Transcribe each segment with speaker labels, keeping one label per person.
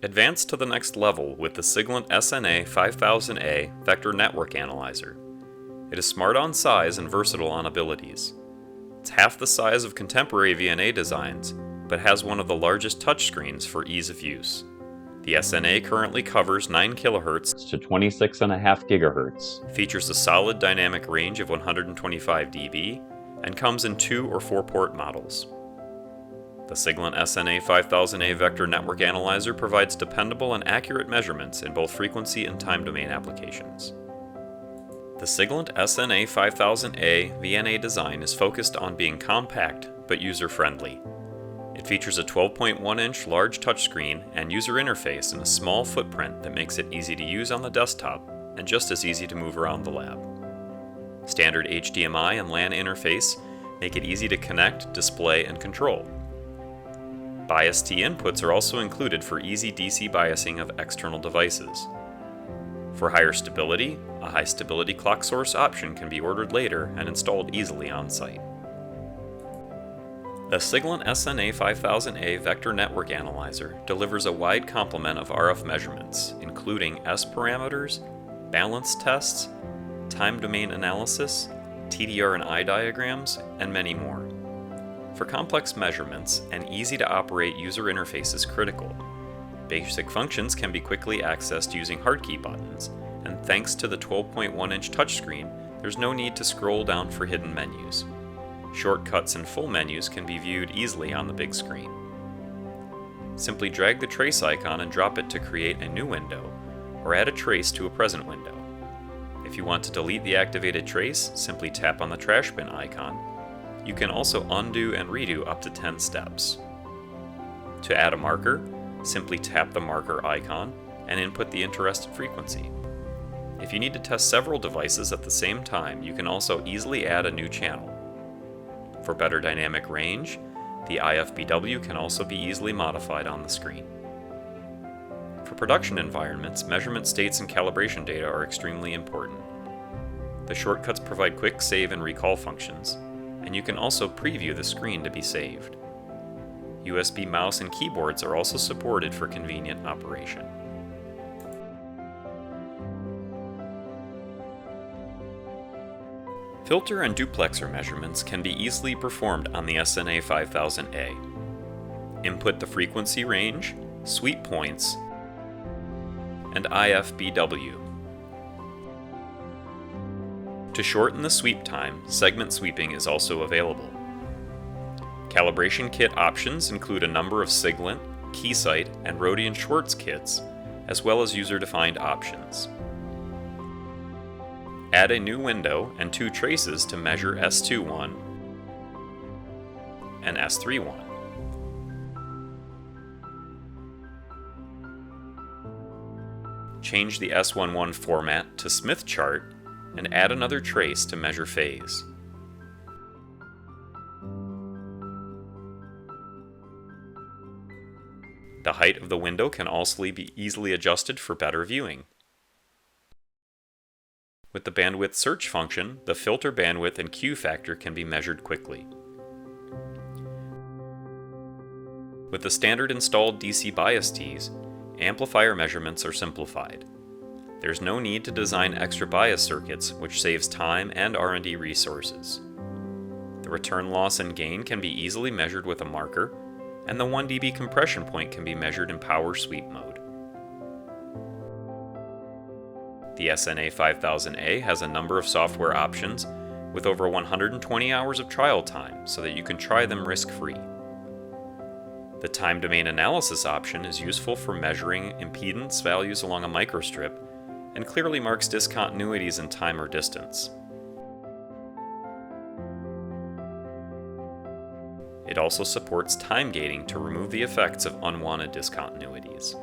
Speaker 1: Advance to the next level with the Siglent SNA5000A Vector Network Analyzer. It is smart on size and versatile on abilities. It's half the size of contemporary VNA designs, but has one of the largest touchscreens for ease of use. The SNA currently covers 9 kHz to 26.5 GHz, features a solid dynamic range of 125 dB, and comes in 2 or 4 port models. The Siglent SNA5000A Vector Network Analyzer provides dependable and accurate measurements in both frequency and time domain applications. The Siglent SNA5000A VNA design is focused on being compact but user-friendly. It features a 12.1-inch large touchscreen and user interface in a small footprint that makes it easy to use on the desktop and just as easy to move around the lab. Standard HDMI and LAN interface make it easy to connect, display, and control. Bias T inputs are also included for easy DC biasing of external devices. For higher stability, a high stability clock source option can be ordered later and installed easily on site. The Siglent SNA5000A Vector Network Analyzer delivers a wide complement of RF measurements, including S parameters, balance tests, time domain analysis, TDR and I diagrams, and many more. For complex measurements, an easy-to-operate user interface is critical. Basic functions can be quickly accessed using hardkey buttons, and thanks to the 12.1-inch touchscreen, there's no need to scroll down for hidden menus. Shortcuts and full menus can be viewed easily on the big screen. Simply drag the trace icon and drop it to create a new window, or add a trace to a present window. If you want to delete the activated trace, simply tap on the trash bin icon. You can also undo and redo up to 10 steps. To add a marker, simply tap the marker icon and input the interested frequency. If you need to test several devices at the same time, you can also easily add a new channel. For better dynamic range, the IFBW can also be easily modified on the screen. For production environments, measurement states and calibration data are extremely important. The shortcuts provide quick save and recall functions, and you can also preview the screen to be saved. USB mouse and keyboards are also supported for convenient operation. Filter and duplexer measurements can be easily performed on the SNA5000A. Input the frequency range, sweep points, and IFBW. To shorten the sweep time, segment sweeping is also available. Calibration kit options include a number of Siglent, Keysight, and Rhodian Schwartz kits, as well as user-defined options. Add a new window and 2 traces to measure S21 and S31. Change the S11 format to Smith chart and add another trace to measure phase. The height of the window can also be easily adjusted for better viewing. With the bandwidth search function, the filter bandwidth and Q factor can be measured quickly. With the standard installed DC bias Ts, amplifier measurements are simplified. There's no need to design extra bias circuits, which saves time and R&D resources. The return loss and gain can be easily measured with a marker, and the 1 dB compression point can be measured in power sweep mode. The SNA5000A has a number of software options with over 120 hours of trial time so that you can try them risk-free. The time domain analysis option is useful for measuring impedance values along a microstrip and clearly marks discontinuities in time or distance. It also supports time gating to remove the effects of unwanted discontinuities.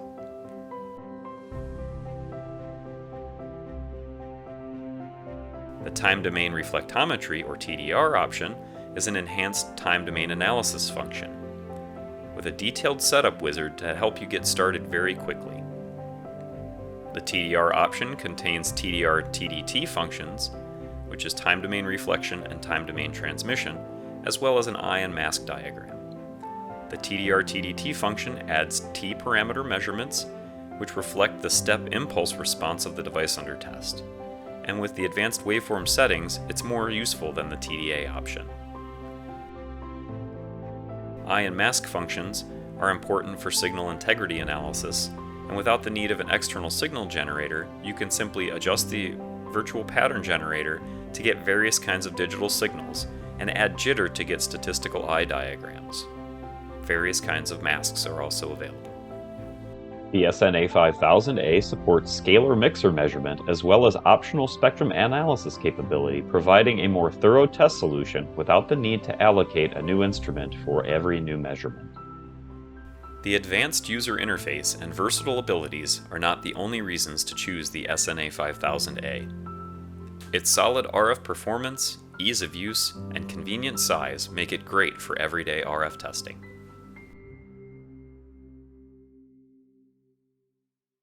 Speaker 1: The time domain reflectometry, or TDR option, is an enhanced time domain analysis function, with a detailed setup wizard to help you get started very quickly. The TDR option contains TDR-TDT functions, which is time domain reflection and time domain transmission, as well as an eye and mask diagram. The TDR-TDT function adds T parameter measurements, which reflect the step impulse response of the device under test. And with the advanced waveform settings, it's more useful than the TDA option. Eye and mask functions are important for signal integrity analysis, and without the need of an external signal generator, you can simply adjust the virtual pattern generator to get various kinds of digital signals and add jitter to get statistical eye diagrams. Various kinds of masks are also available.
Speaker 2: The SNA5000A supports scalar mixer measurement as well as optional spectrum analysis capability, providing a more thorough test solution without the need to allocate a new instrument for every new measurement.
Speaker 1: The advanced user interface and versatile abilities are not the only reasons to choose the SNA5000A. Its solid RF performance, ease of use, and convenient size make it great for everyday RF testing.